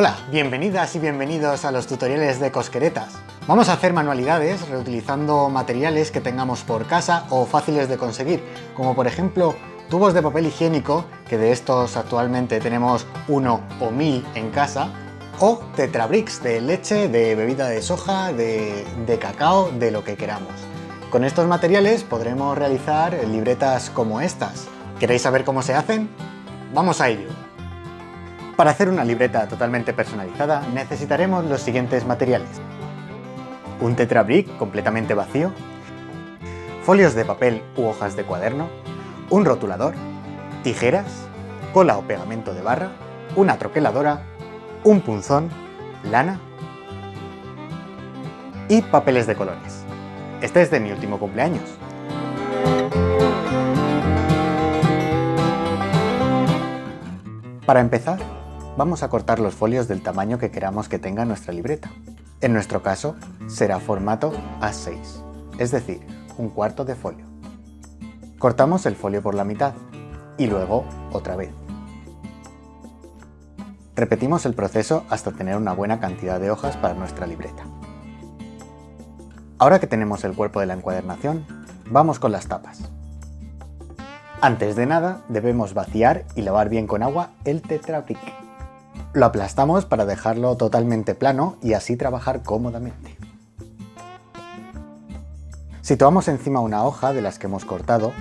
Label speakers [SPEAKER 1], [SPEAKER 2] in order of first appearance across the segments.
[SPEAKER 1] Hola, bienvenidas y bienvenidos a los tutoriales de Cosqueretas. Vamos a hacer manualidades reutilizando materiales que tengamos por casa o fáciles de conseguir, como por ejemplo tubos de papel higiénico, que de estos actualmente tenemos 1 o 1000 en casa, o tetrabricks de leche, de bebida de soja, de cacao, de lo que queramos. Con estos materiales podremos realizar libretas como estas. ¿Queréis saber cómo se hacen? ¡Vamos a ello! Para hacer una libreta totalmente personalizada necesitaremos los siguientes materiales: un tetrabrick completamente vacío, folios de papel u hojas de cuaderno, un rotulador, tijeras, cola o pegamento de barra, una troqueladora, un punzón, lana y papeles de colores. Este es de mi último cumpleaños. Para empezar, vamos a cortar los folios del tamaño que queramos que tenga nuestra libreta. En nuestro caso, será formato A6, es decir, un cuarto de folio. Cortamos el folio por la mitad y luego otra vez. Repetimos el proceso hasta tener una buena cantidad de hojas para nuestra libreta. Ahora que tenemos el cuerpo de la encuadernación, vamos con las tapas. Antes de nada, debemos vaciar y lavar bien con agua el tetrabrick. Lo aplastamos para dejarlo totalmente plano y así trabajar cómodamente. Situamos encima una hoja de las que hemos cortado,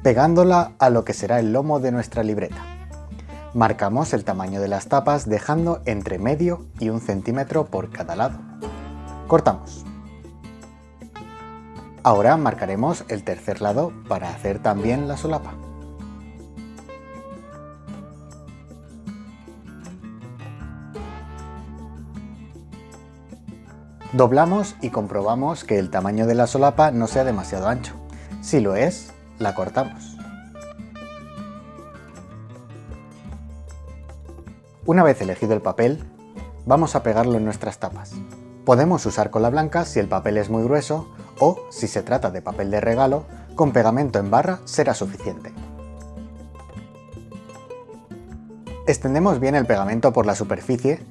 [SPEAKER 1] pegándola a lo que será el lomo de nuestra libreta. Marcamos el tamaño de las tapas dejando entre medio y 1 centímetro por cada lado. Cortamos. Ahora marcaremos el tercer lado para hacer también la solapa. Doblamos y comprobamos que el tamaño de la solapa no sea demasiado ancho. Si lo es, la cortamos. Una vez elegido el papel, vamos a pegarlo en nuestras tapas. Podemos usar cola blanca si el papel es muy grueso o, si se trata de papel de regalo, con pegamento en barra será suficiente. Extendemos bien el pegamento por la superficie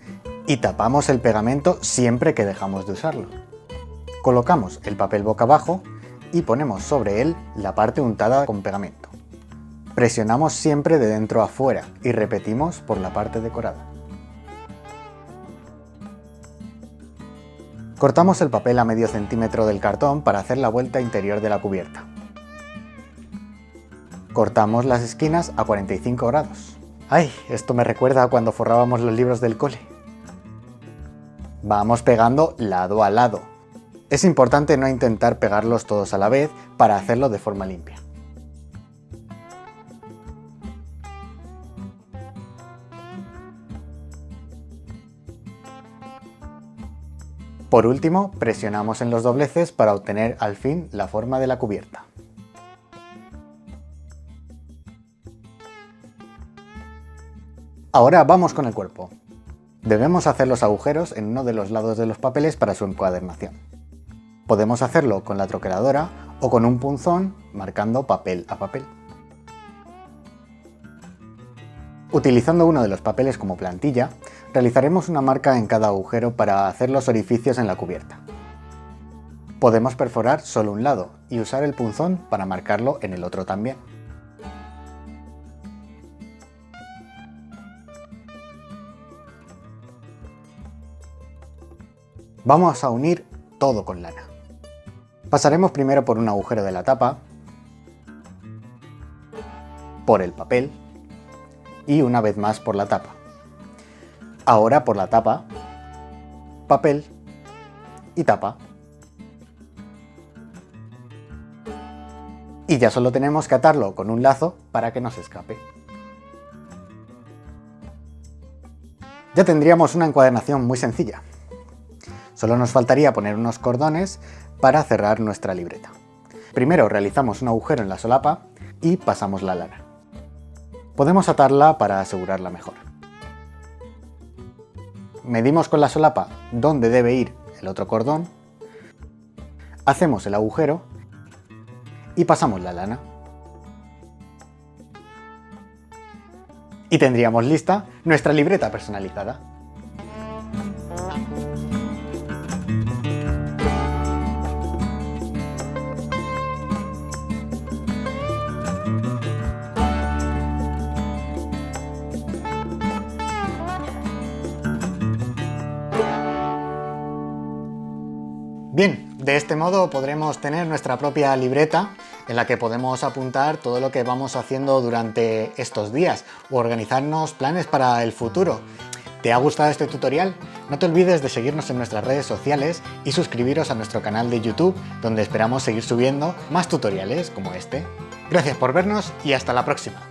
[SPEAKER 1] y tapamos el pegamento siempre que dejamos de usarlo. Colocamos el papel boca abajo y ponemos sobre él la parte untada con pegamento. Presionamos siempre de dentro a fuera y repetimos por la parte decorada. Cortamos el papel a medio centímetro del cartón para hacer la vuelta interior de la cubierta. Cortamos las esquinas a 45 grados. ¡Ay! Esto me recuerda a cuando forrábamos los libros del cole. Vamos pegando lado a lado. Es importante no intentar pegarlos todos a la vez para hacerlo de forma limpia. Por último, presionamos en los dobleces para obtener al fin la forma de la cubierta. Ahora vamos con el cuerpo. Debemos hacer los agujeros en uno de los lados de los papeles para su encuadernación. Podemos hacerlo con la troqueladora o con un punzón marcando papel a papel. Utilizando uno de los papeles como plantilla, realizaremos una marca en cada agujero para hacer los orificios en la cubierta. Podemos perforar solo un lado y usar el punzón para marcarlo en el otro también. Vamos a unir todo con lana. Pasaremos primero por un agujero de la tapa, por el papel y una vez más por la tapa. Ahora por la tapa, papel y tapa. Y ya solo tenemos que atarlo con un lazo para que no se escape. Ya tendríamos una encuadernación muy sencilla. Solo nos faltaría poner unos cordones para cerrar nuestra libreta. Primero realizamos un agujero en la solapa y pasamos la lana. Podemos atarla para asegurarla mejor. Medimos con la solapa dónde debe ir el otro cordón, hacemos el agujero y pasamos la lana. Y tendríamos lista nuestra libreta personalizada. Bien, de este modo podremos tener nuestra propia libreta en la que podemos apuntar todo lo que vamos haciendo durante estos días o organizarnos planes para el futuro. ¿Te ha gustado este tutorial? No te olvides de seguirnos en nuestras redes sociales y suscribiros a nuestro canal de YouTube, donde esperamos seguir subiendo más tutoriales como este. Gracias por vernos y hasta la próxima.